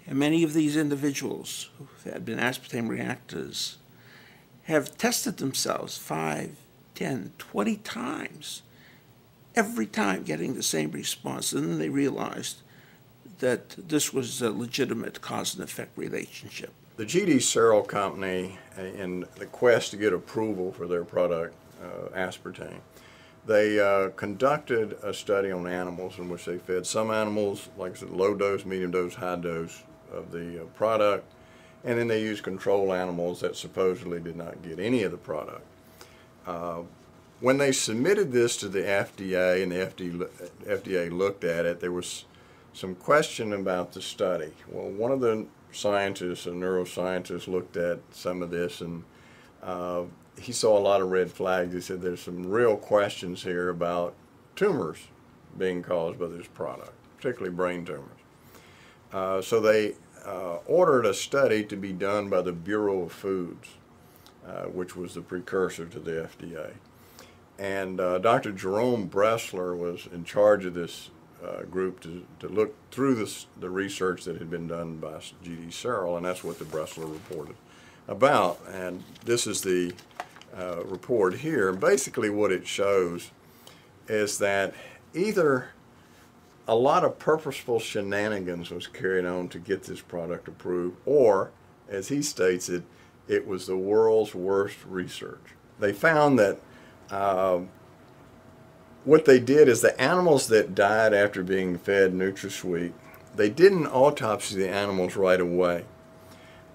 And many of these individuals who had been aspartame reactors have tested themselves 5, 10, 20 times, every time getting the same response. And then they realized that this was a legitimate cause and effect relationship. The GD Searle Company, in the quest to get approval for their product, aspartame, they conducted a study on animals in which they fed some animals, like I said, low dose, medium dose, high dose of the product, and then they used control animals that supposedly did not get any of the product. When they submitted this to the FDA and the FDA looked at it, there was some question about the study. Well, one of the scientists, a neuroscientist, looked at some of this, and he saw a lot of red flags. He said there's some real questions here about tumors being caused by this product, particularly brain tumors. So they ordered a study to be done by the Bureau of Foods, which was the precursor to the FDA. And Dr. Jerome Bressler was in charge of this group to look through the research that had been done by G.D. Searle, and that's what the Bressler reported about. And this is the report here. Basically what it shows is that either a lot of purposeful shenanigans was carried on to get this product approved, or, as he states it, it was the world's worst research. They found that what they did is the animals that died after being fed NutraSweet, they didn't autopsy the animals right away.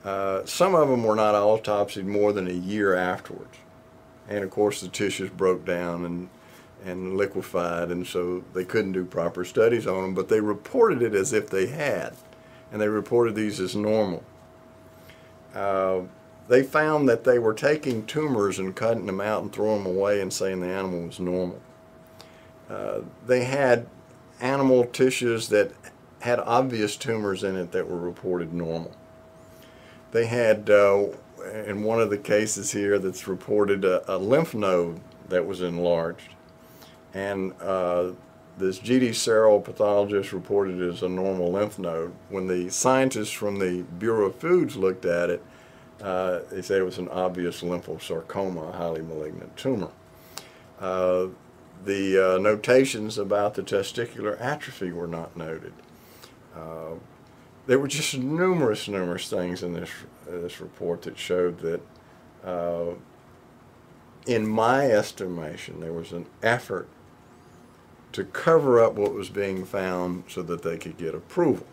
Some of them were not autopsied more than a year afterwards. And of course the tissues broke down and liquefied, and so they couldn't do proper studies on them, but they reported it as if they had, and they reported these as normal. They found that they were taking tumors and cutting them out and throwing them away and saying the animal was normal. They had animal tissues that had obvious tumors in it that were reported normal. They had, in one of the cases here that's reported, a lymph node that was enlarged. And this G.D. Searle pathologist reported it as a normal lymph node. When the scientists from the Bureau of Foods looked at it, they said it was an obvious lymphosarcoma, a highly malignant tumor. The notations about the testicular atrophy were not noted. There were just numerous things in this report that showed that, in my estimation, there was an effort to cover up what was being found so that they could get approval.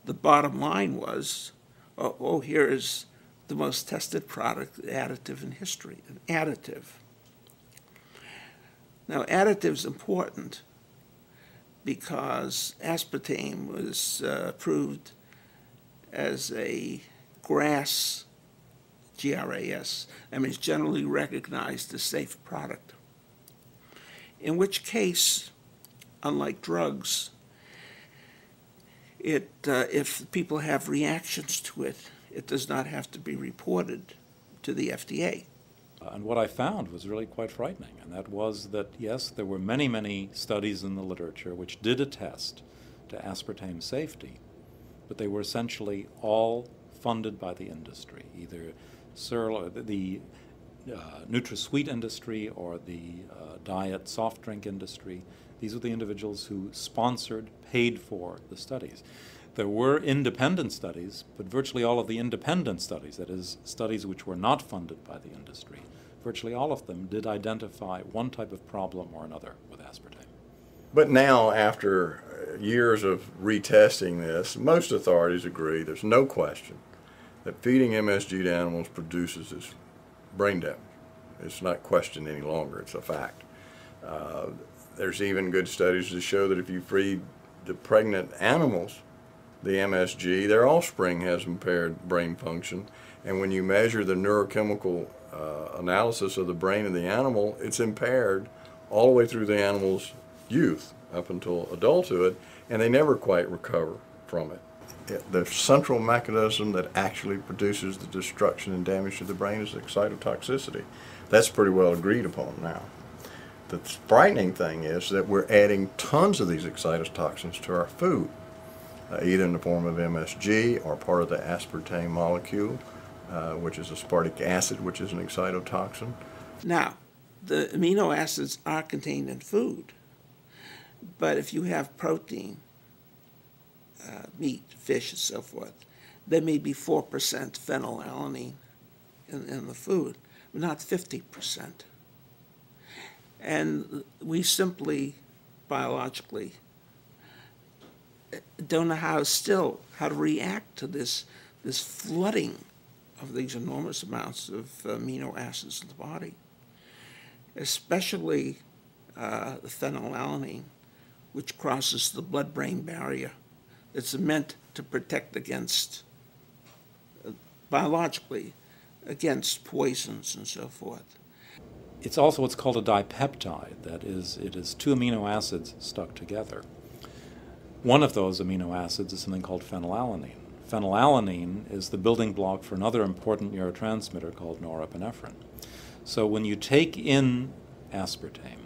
The bottom line was, oh, here is the most tested product additive in history, an additive. Now, additive is important because aspartame was approved as a GRAS, G-R-A-S, that means generally recognized as safe product. In which case, unlike drugs, if people have reactions to it, it does not have to be reported to the FDA. And what I found was really quite frightening, and that was that, yes, there were many studies in the literature which did attest to aspartame safety, but they were essentially all funded by the industry, either the NutraSweet industry or the diet soft drink industry. These were the individuals who sponsored, paid for the studies. There were independent studies, but virtually all of the independent studies, that is, studies which were not funded by the industry, virtually all of them did identify one type of problem or another with aspartame. But now, after years of retesting this, most authorities agree, there's no question, that feeding MSG to animals produces this brain damage. It's not questioned any longer, it's a fact. There's even good studies to show that if you feed the pregnant animals the MSG, their offspring has impaired brain function, and when you measure the neurochemical analysis of the brain of the animal, it's impaired all the way through the animal's youth up until adulthood, and they never quite recover from it. The central mechanism that actually produces the destruction and damage to the brain is excitotoxicity. That's pretty well agreed upon now. The frightening thing is that we're adding tons of these excitotoxins to our food. either in the form of MSG or part of the aspartame molecule, which is aspartic acid, which is an excitotoxin. Now, the amino acids are contained in food, but if you have protein, meat, fish, and so forth, there may be 4% phenylalanine in the food, but not 50%. And we simply, biologically, don't know how to react to this flooding of these enormous amounts of amino acids in the body, especially the phenylalanine, which crosses the blood-brain barrier. It's meant to protect against, biologically, against poisons and so forth. It's also what's called a dipeptide. That is, it is two amino acids stuck together. One of those amino acids is something called phenylalanine. Phenylalanine is the building block for another important neurotransmitter called norepinephrine. So when you take in aspartame,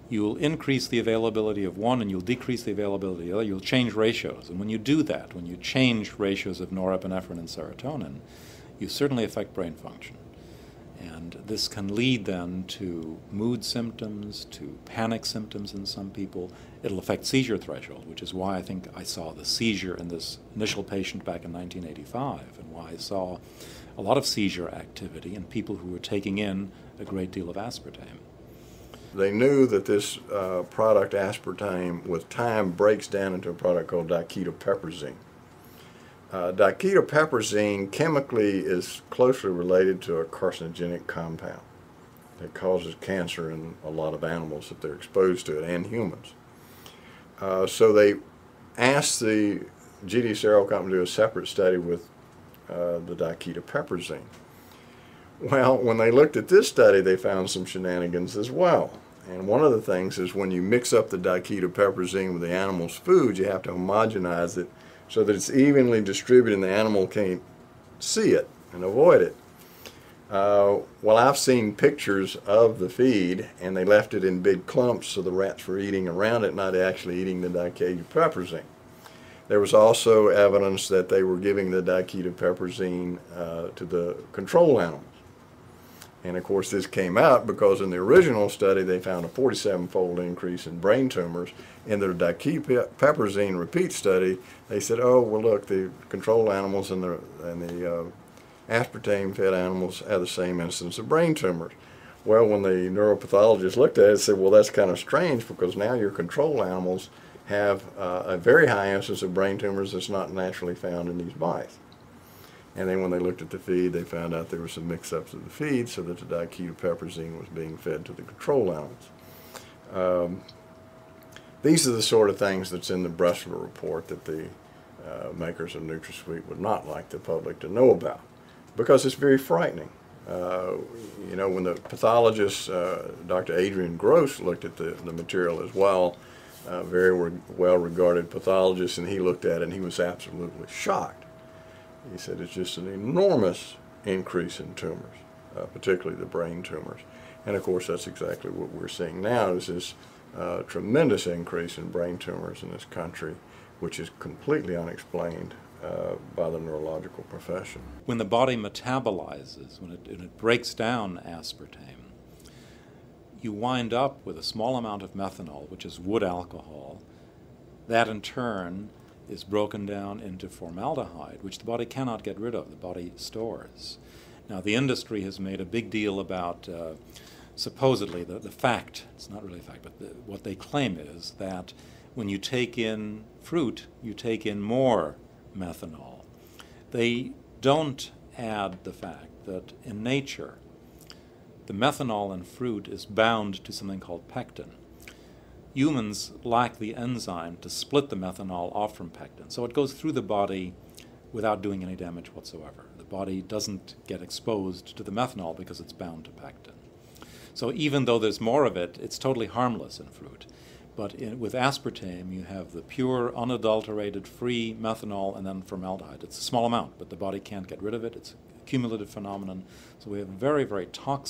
you'll increase the availability of one and you'll decrease the availability of the other. You'll change ratios. And when you do that, when you change ratios of norepinephrine and serotonin, you certainly affect brain function. And this can lead then to mood symptoms, to panic symptoms in some people. It'll affect seizure threshold, which is why I think I saw the seizure in this initial patient back in 1985, and why I saw a lot of seizure activity in people who were taking in a great deal of aspartame. They knew that this product, aspartame, with time breaks down into a product called diketopiperazine. Diketopiperazine chemically is closely related to a carcinogenic compound that causes cancer in a lot of animals if they're exposed to it, and humans. So they asked the GD Cereal Company to do a separate study with the diketopiperazine. Well, when they looked at this study, they found some shenanigans as well. And one of the things is when you mix up the diketopiperazine with the animal's food, you have to homogenize it so that it's evenly distributed and the animal can't see it and avoid it. Well, I've seen pictures of the feed, and they left it in big clumps so the rats were eating around it, not actually eating the diketopiperazine. There was also evidence that they were giving the diketopiperazine to the control animals. And of course this came out because in the original study they found a 47-fold increase in brain tumors. In the diketopiperazine repeat study, they said, oh, well look, the control animals and the aspartame-fed animals have the same incidence of brain tumors. Well, when the neuropathologist looked at it, said, well, that's kind of strange because now your control animals have a very high incidence of brain tumors that's not naturally found in these mice. And then when they looked at the feed, they found out there were some mix-ups of the feed so that the diketopiperazine was being fed to the control animals. These are the sort of things that's in the Bressler report that the makers of NutraSweet would not like the public to know about, because it's very frightening. You know, when the pathologist, Dr. Adrian Gross, looked at the material as well, very well-regarded pathologist, and he looked at it and he was absolutely shocked. He said it's just an enormous increase in tumors, particularly the brain tumors. And of course that's exactly what we're seeing now, is this tremendous increase in brain tumors in this country, which is completely unexplained by the neurological profession. When the body metabolizes, when it breaks down aspartame, you wind up with a small amount of methanol, which is wood alcohol. That in turn is broken down into formaldehyde, which the body cannot get rid of, the body stores. Now, the industry has made a big deal about supposedly the fact, it's not really a fact, but what they claim is that when you take in fruit, you take in more methanol. They don't add the fact that in nature, the methanol in fruit is bound to something called pectin. Humans lack the enzyme to split the methanol off from pectin, so it goes through the body without doing any damage whatsoever. The body doesn't get exposed to the methanol because it's bound to pectin. So even though there's more of it, it's totally harmless in fruit. But with aspartame, you have the pure, unadulterated, free methanol and then formaldehyde. It's a small amount, but the body can't get rid of it. It's a cumulative phenomenon. So we have very, very toxic